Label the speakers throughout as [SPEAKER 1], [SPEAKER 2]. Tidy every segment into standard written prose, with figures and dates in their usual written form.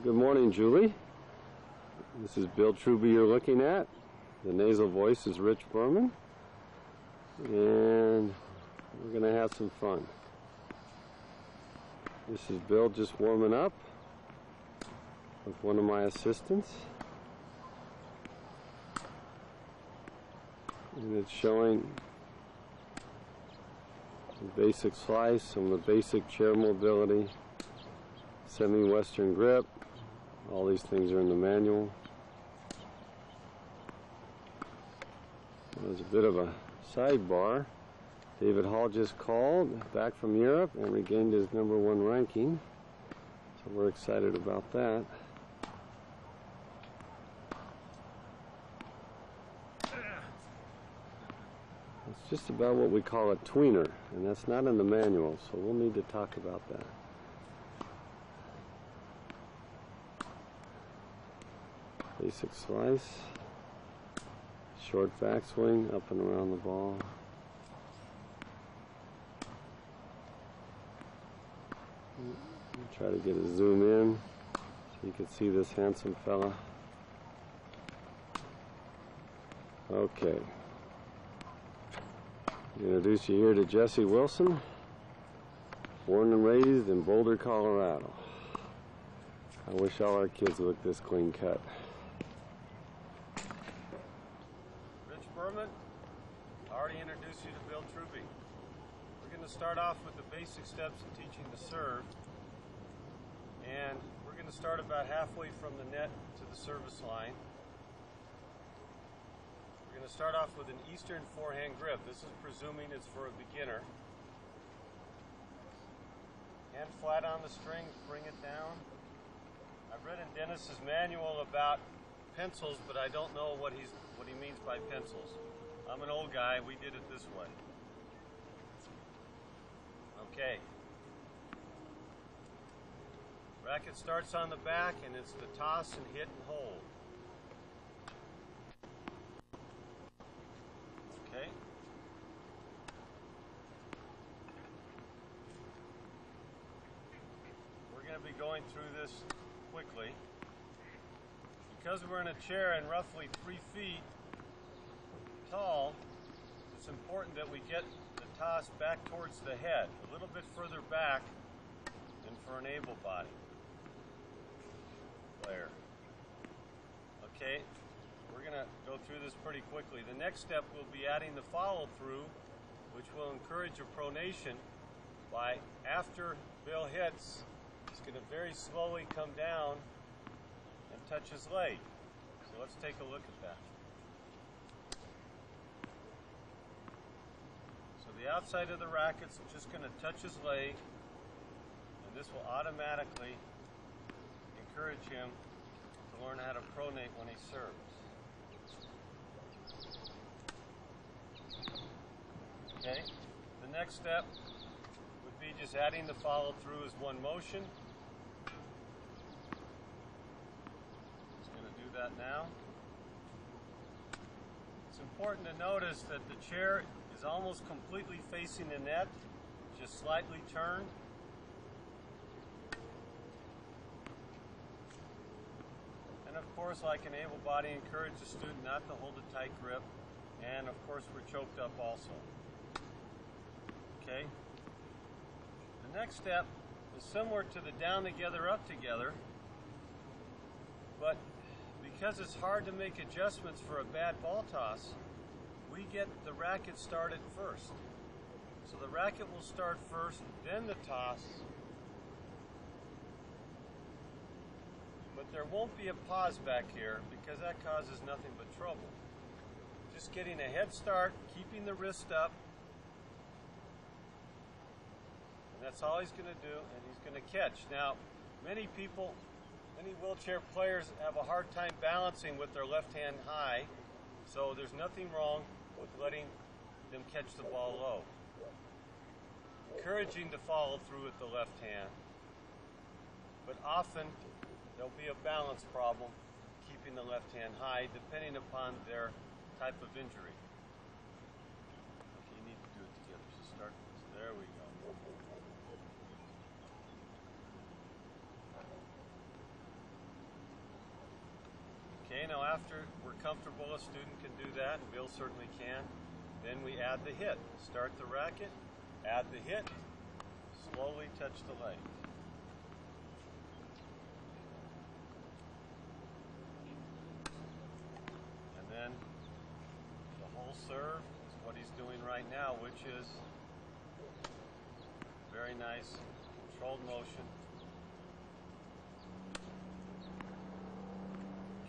[SPEAKER 1] Good morning, Julie. This is Bill Truby you're looking at. The nasal voice is Rich Berman. And we're going to have some fun. This is Bill just warming up with one of my assistants. And it's showing the basic slice, some of the basic chair mobility, semi-western grip. All these things are in the manual. There's a bit of a sidebar. David Hall just called back from Europe and regained his #1 ranking. So we're excited about that. It's just about what we call a tweener, and that's not in the manual, so we'll need to talk about that. Basic slice, short backswing, up and around the ball. Try to get a zoom in so you can see this handsome fella. Okay. Introduce you here to Jesse Wilson, born and raised in Boulder, Colorado. I wish all our kids looked this clean cut.
[SPEAKER 2] Rich Berman, I already introduced you to Bill Truby. We're going to start off with the basic steps in teaching the serve. And we're going to start about halfway from the net to the service line. We're going to start off with an Eastern forehand grip. This is presuming it's for a beginner. Hand flat on the string, bring it down. I've read in Dennis's manual about pencils, but I don't know what he means by pencils. I'm an old guy, we did it this way. Okay. Racket starts on the back, and it's the toss and hit and hold. Okay. We're going to be going through this quickly. Because we're in a chair and roughly 3 feet tall, it's important that we get the toss back towards the head, a little bit further back than for an able body player. Okay, we're going to go through this pretty quickly. The next step will be adding the follow-through, which will encourage a pronation by, after Bill hits, he's going to very slowly come down and touch his leg. So let's take a look at that. So the outside of the racket's just going to touch his leg, and this will automatically encourage him to learn how to pronate when he serves. Okay, the next step would be just adding the follow-through as one motion. Just going to do that now. It's important to notice that the chair is almost completely facing the net, just slightly turned. And of course, like an able body, encourage the student not to hold a tight grip. And of course, we're choked up also. Okay? The next step is similar to the down together, up together. But because it's hard to make adjustments for a bad ball toss, we get the racket started first. So the racket will start first, then the toss. But there won't be a pause back here because that causes nothing but trouble. Just getting a head start, keeping the wrist up, and that's all he's going to do, and he's going to catch. Now, many people, many wheelchair players have a hard time balancing with their left hand high, so there's nothing wrong with letting them catch the ball low. Encouraging to follow through with the left hand, but often there'll be a balance problem keeping the left hand high depending upon their type of injury. Okay, you need to do it together. So start, there we go. After we're comfortable, a student can do that, and Bill certainly can. Then we add the hit. Start the racket, add the hit, slowly touch the leg. And then the whole serve is what he's doing right now, which is very nice, controlled motion.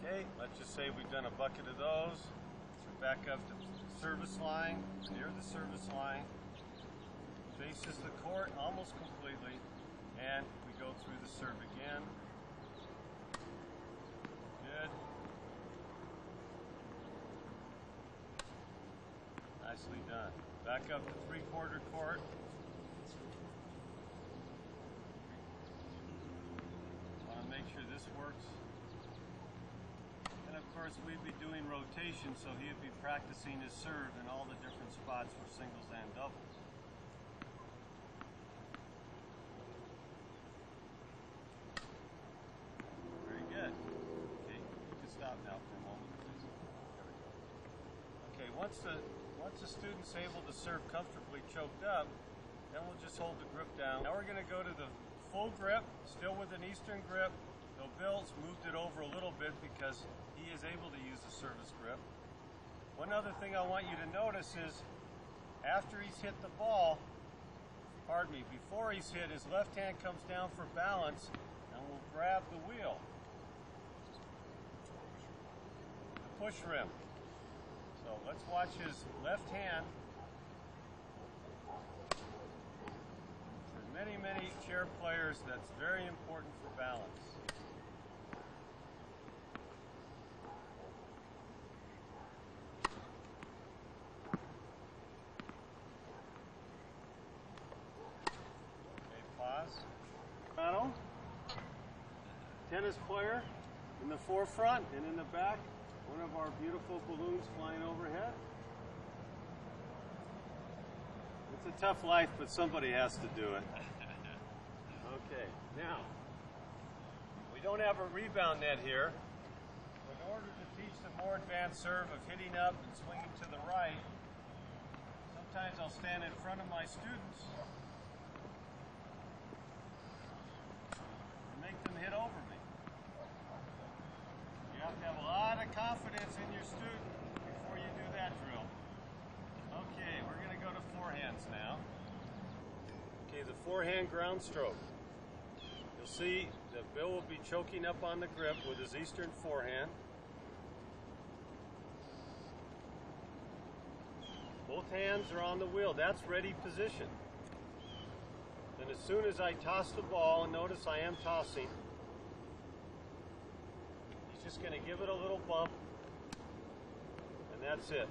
[SPEAKER 2] Okay, let's just say we've done a bucket of those. We're back up to service line, near the service line. Faces the court almost completely, and we go through the serve again. Good. Nicely done. Back up to three-quarter court. Want to make sure this works. And of course, we'd be doing rotation, so he'd be practicing his serve in all the different spots for singles and doubles. Very good. Okay, you can stop now for a moment, please. There we go. Okay, once the student's able to serve comfortably choked up, then we'll just hold the grip down. Now we're going to go to the full grip, still with an Eastern grip, though Bill's moved it over a little bit because he is able to use the service grip. One other thing I want you to notice is after he's hit the ball, before he's hit, his left hand comes down for balance and will grab the wheel. The push rim. So let's watch his left hand. For many, many chair players, that's very important for balance. Tennis player in the forefront, and in the back, one of our beautiful balloons flying overhead. It's a tough life, but somebody has to do it. Okay, now, we don't have a rebound net here. In order to teach the more advanced serve of hitting up and swinging to the right, sometimes I'll stand in front of my students and make them hit over me. You have to have a lot of confidence in your student before you do that drill. Okay, we're going to go to forehands now. Okay, the forehand ground stroke. You'll see that Bill will be choking up on the grip with his Eastern forehand. Both hands are on the wheel. That's ready position. Then as soon as I toss the ball, and notice I am tossing, just going to give it a little bump, and that's it.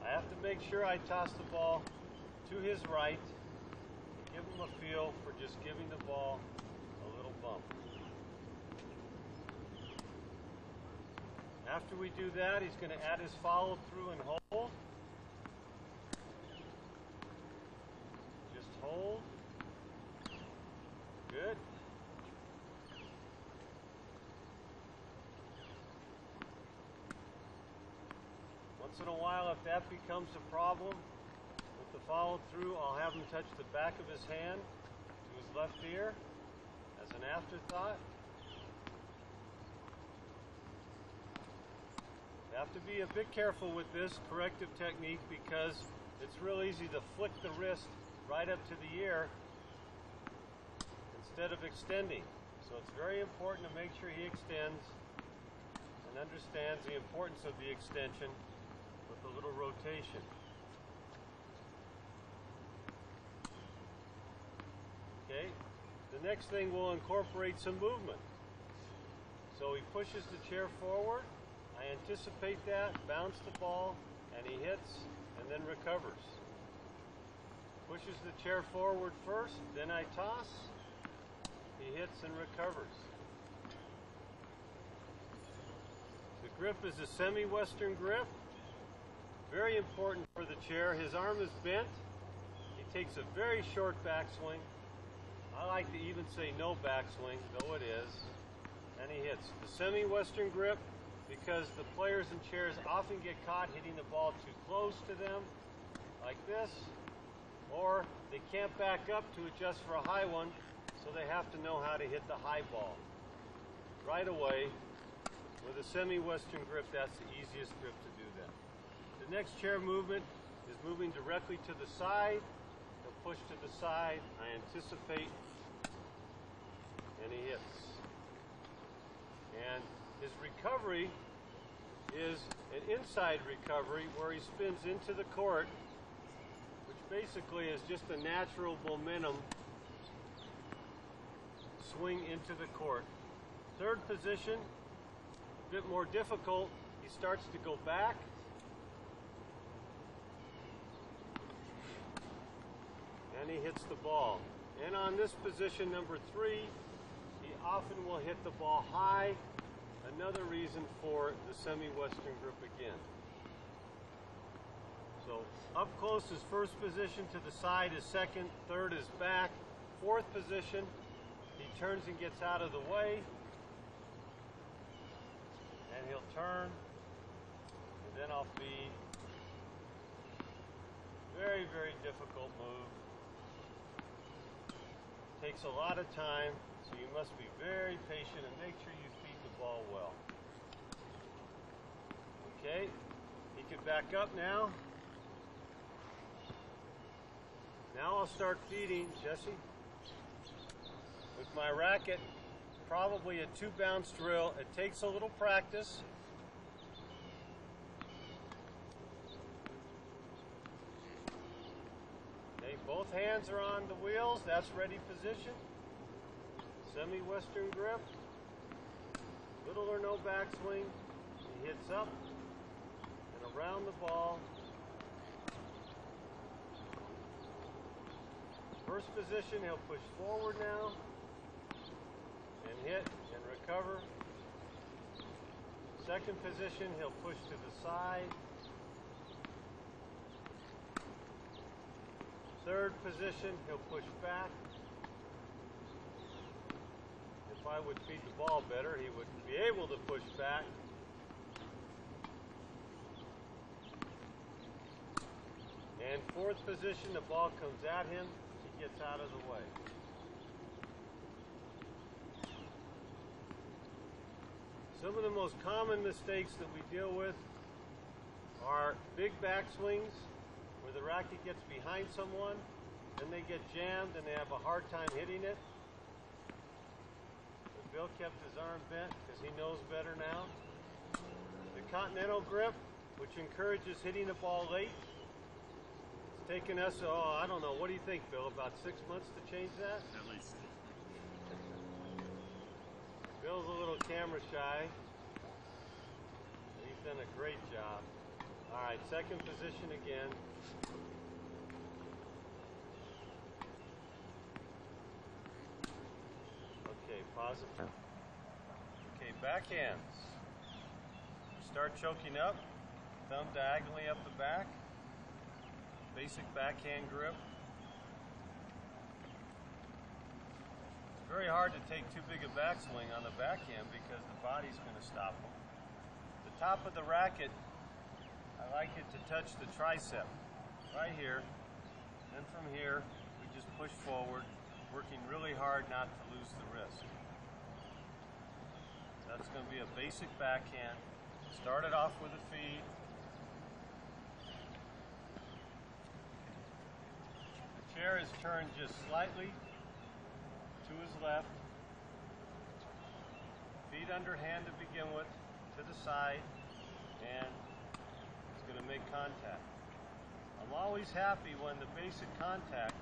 [SPEAKER 2] I have to make sure I toss the ball to his right, give him a feel for just giving the ball a little bump. After we do that, he's going to add his follow through and hold. Just hold. Good. Once in a while, if that becomes a problem with the follow through, I'll have him touch the back of his hand to his left ear as an afterthought. You have to be a bit careful with this corrective technique because it's real easy to flick the wrist right up to the ear instead of extending. So it's very important to make sure he extends and understands the importance of the extension with a little rotation. Okay, the next thing will incorporate some movement. So he pushes the chair forward, I anticipate that, bounce the ball, and he hits and then recovers. Pushes the chair forward first, then I toss, he hits and recovers. The grip is a semi-western grip. Very important for the chair. His arm is bent. He takes a very short backswing. I like to even say no backswing, though it is. And he hits. The semi-western grip because the players in chairs often get caught hitting the ball too close to them, like this, or they can't back up to adjust for a high one, so they have to know how to hit the high ball. Right away, with a semi-western grip, that's the easiest grip to do that. The next chair movement is moving directly to the side. He'll push to the side. I anticipate, and he hits. And his recovery is an inside recovery where he spins into the court, which basically is just a natural momentum swing into the court. Third position, a bit more difficult. He starts to go back. And he hits the ball. And on this position, number 3, he often will hit the ball high. Another reason for the semi-western grip again. So up close is first position, to the side is second, third is back. Fourth position, he turns and gets out of the way. And he'll turn, and then I'll feed. Very, very difficult move. Takes a lot of time, so you must be very patient and make sure you feed the ball well. Okay, he can back up now. Now I'll start feeding, Jesse, with my racket. Probably a 2-bounce drill. It takes a little practice. Okay, both hands are on the wheels. That's ready position. Semi-western grip. Little or no backswing. He hits up and around the ball. First position, he'll push forward now. And hit and recover. Second position, he'll push to the side. Third position, he'll push back. If I would feed the ball better, he would be able to push back. And fourth position, the ball comes at him, he gets out of the way. Some of the most common mistakes that we deal with are big backswings where the racket gets behind someone, then they get jammed and they have a hard time hitting it. But Bill kept his arm bent because he knows better now. The continental grip, which encourages hitting the ball late. It's taken us, I don't know, what do you think, Bill, about 6 months to change that?
[SPEAKER 3] At least.
[SPEAKER 2] Bill's a little camera shy. He's done a great job. All right, second position again. Okay, pause it. Okay, backhands. Start choking up, thumb diagonally up the back. Basic backhand grip. Very hard to take too big a backswing on the backhand because the body's going to stop them. The top of the racket, I like it to touch the tricep right here. Then from here, we just push forward, working really hard not to lose the wrist. That's going to be a basic backhand. Start it off with a feed. The chair is turned just slightly to his left. Feet underhand to begin with, to the side, and he's going to make contact. I'm always happy when the basic contact